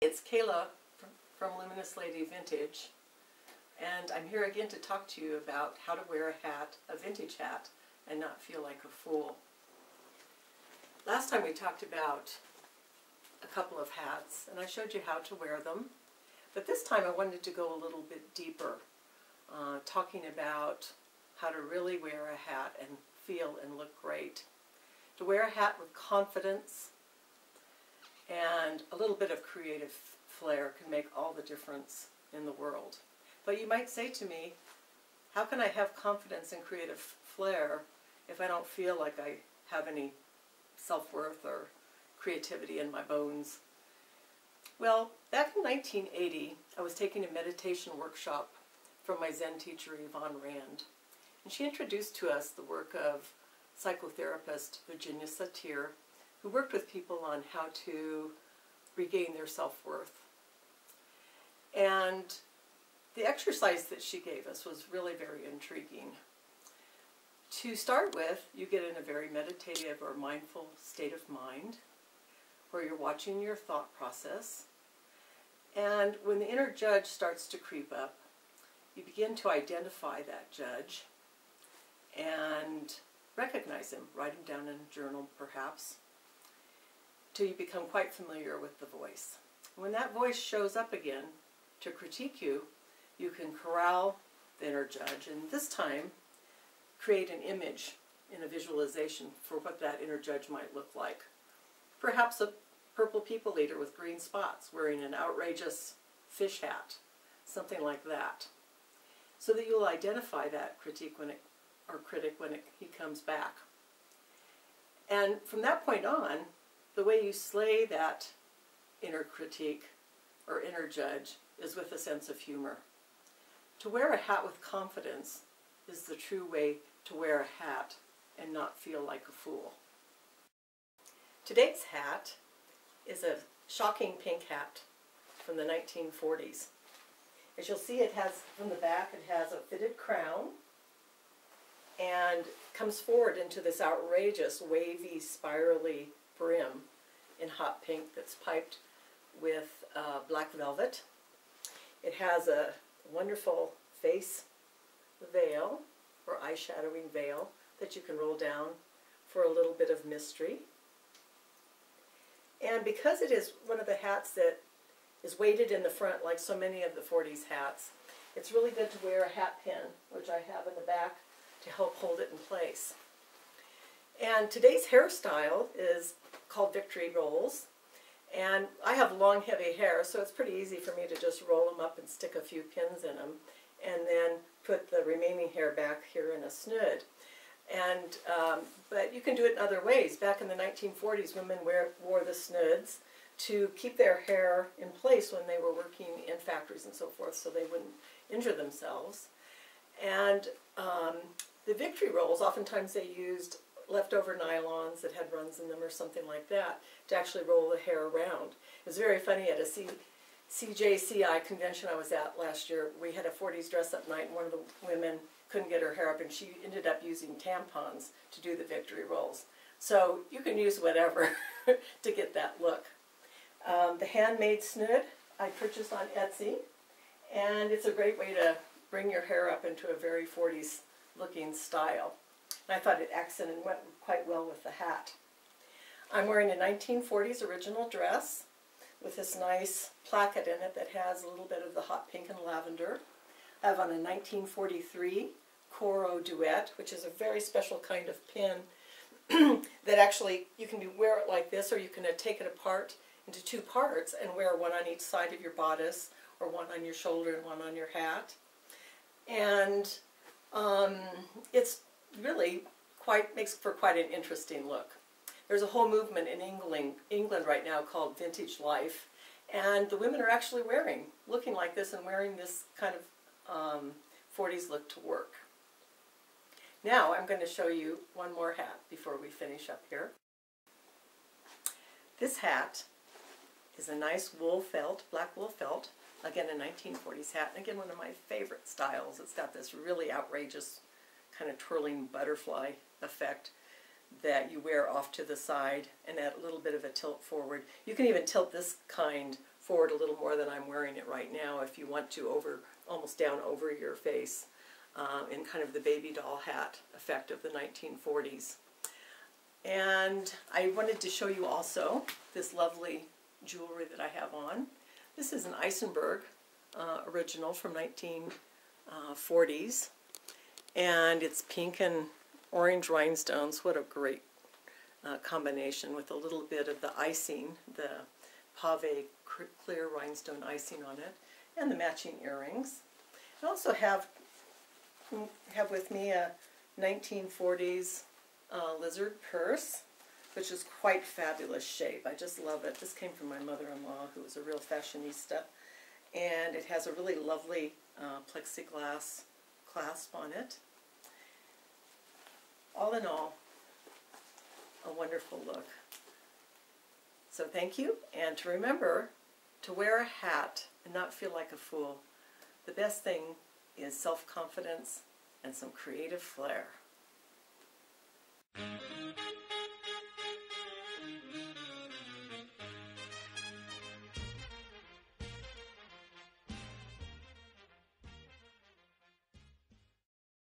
It's Kayla from Luminous Lady Vintage, and I'm here again to talk to you about how to wear a hat, a vintage hat, and not feel like a fool. Last time we talked about a couple of hats, and I showed you how to wear them, but this time I wanted to go a little bit deeper, talking about how to really wear a hat and feel and look great. To wear a hat with confidence and a little bit of creative flair can make all the difference in the world. But you might say to me, how can I have confidence and creative flair if I don't feel like I have any self-worth or creativity in my bones? Well, back in 1980, I was taking a meditation workshop from my Zen teacher, Yvonne Rand. And she introduced to us the work of psychotherapist Virginia Satir, who worked with people on how to regain their self-worth. And the exercise that she gave us was really very intriguing. To start with, you get in a very meditative or mindful state of mind, where you're watching your thought process. And when the inner judge starts to creep up, you begin to identify that judge and recognize him, write him down in a journal perhaps, till you become quite familiar with the voice. When that voice shows up again to critique you, you can corral the inner judge, and this time create an image in a visualization for what that inner judge might look like. Perhaps a purple people eater with green spots wearing an outrageous fish hat, something like that, so that you'll identify that critic when he comes back. And from that point on, the way you slay that inner critique or inner judge is with a sense of humor. To wear a hat with confidence is the true way to wear a hat and not feel like a fool. Today's hat is a shocking pink hat from the 1940s. As you'll see, it has, from the back, it has a fitted crown and comes forward into this outrageous, wavy, spirally brim in hot pink that's piped with black velvet. It has a wonderful face veil, or eyeshadowing veil, that you can roll down for a little bit of mystery. And because it is one of the hats that is weighted in the front like so many of the 40s hats, it's really good to wear a hat pin, which I have in the back to help hold it in place. And today's hairstyle is called victory rolls. And I have long, heavy hair, so it's pretty easy for me to just roll them up and stick a few pins in them, and then put the remaining hair back here in a snood. And but you can do it in other ways. Back in the 1940s, women wore the snoods to keep their hair in place when they were working in factories and so forth, so they wouldn't injure themselves. And the victory rolls, oftentimes they used leftover nylons that had runs in them or something like that to actually roll the hair around. It was very funny at a CJCI convention I was at last year. We had a 40s dress-up night, and one of the women couldn't get her hair up, and she ended up using tampons to do the victory rolls. So you can use whatever to get that look. The handmade snood I purchased on Etsy, and it's a great way to bring your hair up into a very 40s looking style. And I thought it accented and went quite well with the hat. I'm wearing a 1940s original dress with this nice placket in it that has a little bit of the hot pink and lavender. I have on a 1943 Coro Duet, which is a very special kind of pin that actually you can wear it like this, or you can take it apart into two parts and wear one on each side of your bodice, or one on your shoulder and one on your hat. And it's really makes for quite an interesting look. There's a whole movement in England right now called Vintage Life, and the women are actually looking like this and wearing this kind of 40s look to work. Now I'm going to show you one more hat before we finish up here. This hat is a nice wool felt, black wool felt, again a 1940s hat, and again one of my favorite styles. It's got this really outrageous kind of twirling butterfly effect that you wear off to the side and add a little bit of a tilt forward. You can even tilt this kind forward a little more than I'm wearing it right now if you want to almost down over your face in kind of the baby doll hat effect of the 1940s. And I wanted to show you also this lovely jewelry that I have on. This is an Eisenberg original from 1940s, and it's pink and orange rhinestones. What a great combination with a little bit of the icing, the pave clear rhinestone icing on it, and the matching earrings. I also have with me a 1940s lizard purse, which is quite fabulous shape. I just love it. This came from my mother-in-law, who was a real fashionista, and it has a really lovely plexiglass clasp on it. All in all, a wonderful look. So thank you, and to remember to wear a hat and not feel like a fool. The best thing is self-confidence and some creative flair.